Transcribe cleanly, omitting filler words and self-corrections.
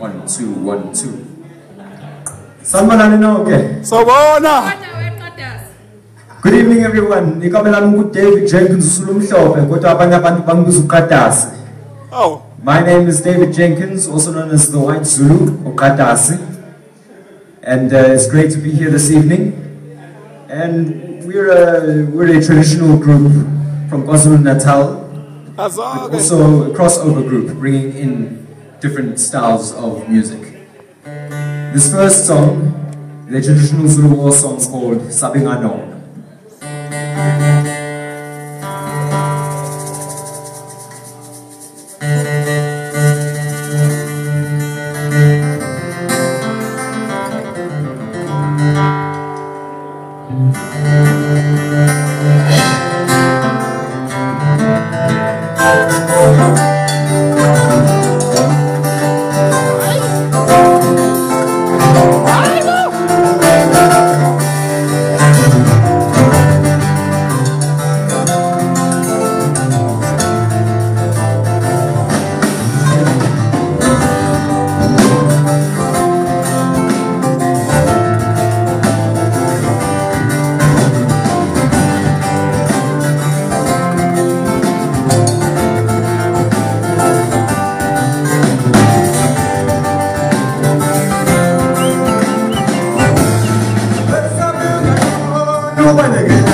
One, two, 1, 2. Sanibonani nonke. Sawubona. Good evening everyone. Igama lami nguDavid Jenkins Zulu mhlophe kodwa abanye abantu bangibiza uQadasi. Oh. My name is David Jenkins, also known as the White Zulu or Qadasi. And it's great to be here this evening. And we're a traditional group from KwaZulu-Natal. Also a crossover group, bringing in different styles of music. This first song is a traditional Zulu war song called Inganono. Nobody